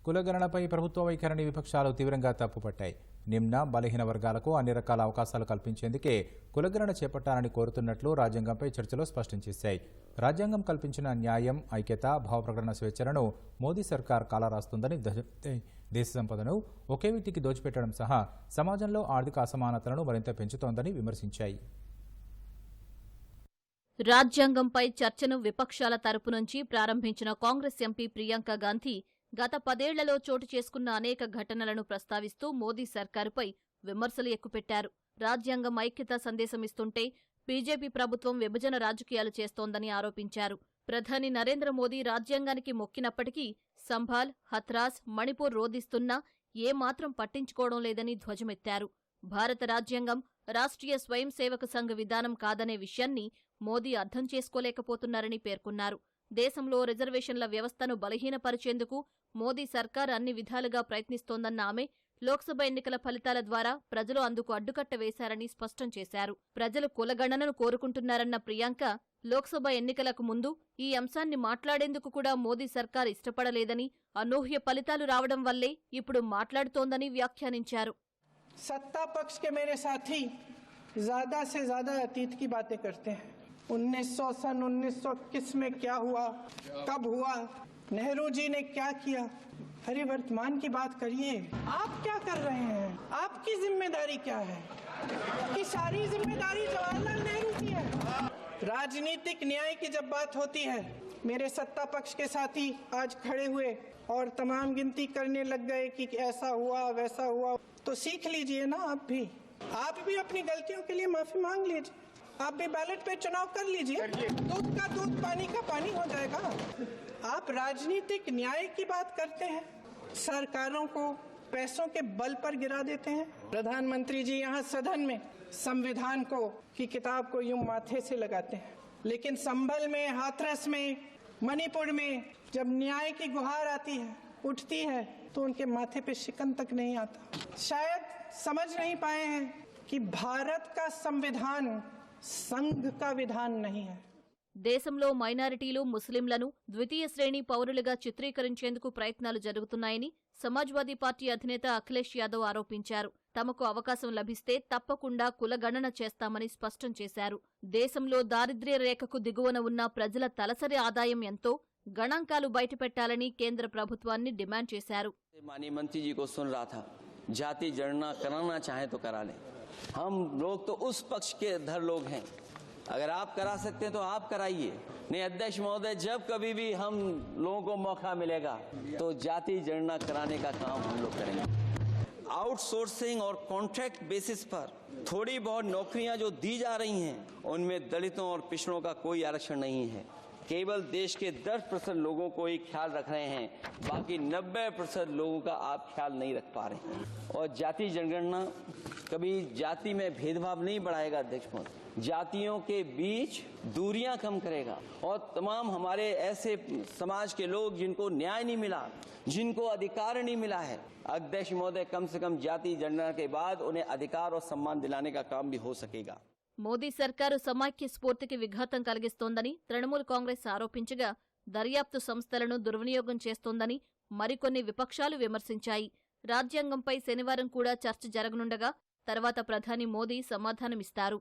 కులగణనపై ప్రభుత్వ వైఖరిని విపక్షాలు తీవ్రంగా తప్పుపట్టాయి. నిమ్న బలహీన వర్గాలకు అన్ని రకాల అవకాశాలు కల్పించేందుకే కులగణన చేపట్టాలని కోరుతున్నట్లు రాజ్యాంగంపై చర్చలో స్పష్టం చేశాయి. రాజ్యాంగం కల్పించిన న్యాయం, ఐక్యత, భావప్రకటన స్వేచ్ఛలను మోదీ సర్కార్ కాలరాస్తుందని, దేశ సంపదను ఒకే వ్యక్తికి దోచిపెట్టడం సహా సమాజంలో ఆర్థిక అసమానతలను మరింత పెంచుతోందని విమర్శించాయి. రాజ్యాంగంపై చర్చను విపక్షాల తరపు నుంచి ప్రారంభించిన కాంగ్రెస్ ఎంపీ ప్రియాంక గాంధీ గత 10 ఏళ్లలో చోటు చేసుకున్న అనేక ఘటనలను ప్రస్తావిస్తూ మోదీ సర్కారుపై విమర్శలు ఎక్కుపెట్టారు. రాజ్యాంగం ఐక్యతా సందేశమిస్తుంటే బీజేపీ ప్రభుత్వం విభజన రాజకీయాలు చేస్తోందని ఆరోపించారు. ప్రధాని నరేంద్ర మోదీ రాజ్యాంగానికి మొక్కినప్పటికీ సంభాల్, హత్రాస్, మణిపూర్ రోధిస్తున్నా ఏమాత్రం పట్టించుకోవడం లేదని ధ్వజమెత్తారు. భారత రాజ్యాంగం రాష్ట్రీయ స్వయం సేవక సంఘ్ విధానం కాదనే విషయాన్ని మోదీ అర్థం చేసుకోలేకపోతున్నారని పేర్కొన్నారు. దేశంలో రిజర్వేషన్ల వ్యవస్థను బలహీనపరిచేందుకు మోదీ సర్కార్ అన్ని విధాలుగా ప్రయత్నిస్తోందన్న ఆమె లోక్సభ ఎన్నికల ఫలితాల ద్వారా ప్రజలు అందుకు అడ్డుకట్ట వేశారని స్పష్టం చేశారు. ప్రజలు కులగణనను కోరుకుంటున్నారన్న ప్రియాంక లోక్సభ ఎన్నికలకు ముందు ఈ అంశాన్ని మాట్లాడేందుకు కూడా మోదీ సర్కార్ ఇష్టపడలేదని, అనూహ్య ఫలితాలు రావడం వల్లే ఇప్పుడు మాట్లాడుతోందని వ్యాఖ్యానించారు. सत्ता पक्ष के मेरे साथी ज्यादा से ज्यादा अतीत की बातें करते हैं। 1921 में क्या हुआ, कब हुआ, नेहरू जी ने क्या किया, अरे वर्तमान की बात करिए। आप क्या कर रहे हैं? आपकी जिम्मेदारी क्या है? कि सारी जिम्मेदारी जवाहरलाल नेहरू की है। राजनीतिक न्याय की जब बात होती है, मेरे सत्ता पक्ष के साथी आज खड़े हुए और तमाम गिनती करने लग गए कि ऐसा हुआ वैसा हुआ, तो सीख लीजिए ना। आप भी अपनी गलतियों के लिए माफी मांग लीजिए। आप भी बैलेट पे चुनाव कर लीजिए, दूध का दूध, पानी का पानी हो जाएगा। आप राजनीतिक न्याय की बात करते हैं, सरकारों को पैसों के बल पर गिरा देते हैं। प्रधानमंत्री जी यहाँ सदन में संविधान को की किताब को यूं माथे से लगाते हैं, लेकिन संभल में, हाथरस में, मणिपुर में जब न्याय की गुहार आती है, उठती है, तो उनके माथे पे शिकन तक नहीं आता। शायद समझ नहीं पाए हैं कि भारत का संविधान संघ का विधान नहीं है। దేశంలో మైనారిటీలు, ముస్లింలను ద్వితీయ శ్రేణి పౌరులుగా చిత్రీకరించేందుకు ప్రయత్నాలు జరుగుతున్నాయని సమాజ్వాదీ పార్టీ అధినేత అఖిలేష్ యాదవ్ ఆరోపించారు. తమకు అవకాశం లభిస్తే తప్పకుండా కులగణన చేస్తామని స్పష్టం చేశారు. దేశంలో దారిద్ర్య రేఖకు దిగువన ఉన్న ప్రజల తలసరి ఆదాయం ఎంతో గణాంకాలు బయటపెట్టాలని కేంద్ర ప్రభుత్వాన్ని డిమాండ్ చేశారు. माननीय मंत्री जी को सुन रहा था, जाति जनगणना कराना चाहे तो करा लें। हम लोग तो उस पक्ष के धर लोग हैं, अगर आप करा सकते हैं तो आप कराइए। नहीं अध्यक्ष महोदय, जब कभी भी हम लोगों को मौका मिलेगा तो जाति जनगणना कराने का काम हम लोग करेंगे। आउटसोर्सिंग और कॉन्ट्रैक्ट बेसिस पर थोड़ी बहुत नौकरियां जो दी जा रही हैं, उनमें दलितों और पिछड़ों का कोई आरक्षण नहीं है। केवल देश के 10% लोगों को ही ख्याल रख रहे हैं, बाकी 90% लोगों का आप ख्याल नहीं रख पा रहे हैं। और जाति जनगणना कभी जाति में भेदभाव नहीं बढ़ाएगा अध्यक्ष महोदय, जातियों के बीच दूरियां कम करेगा। और तमाम हमारे ऐसे समाज के लोग जिनको न्याय नहीं मिला, जिनको अधिकार नहीं मिला है, अध्यक्ष महोदय कम से कम जाति जनगणना के बाद उन्हें अधिकार और सम्मान दिलाने का काम भी हो सकेगा। మోదీ సర్కారు సమాఖ్య స్ఫూర్తికి విఘాతం కలిగిస్తోందని తృణమూల్ కాంగ్రెస్ ఆరోపించగా, దర్యాప్తు సంస్థలను దుర్వినియోగం చేస్తోందని మరికొన్ని విపక్షాలు విమర్శించాయి. రాజ్యాంగంపై శనివారం కూడా చర్చ జరగనుండగా తర్వాత ప్రధాని మోదీ సమాధానమిస్తారు.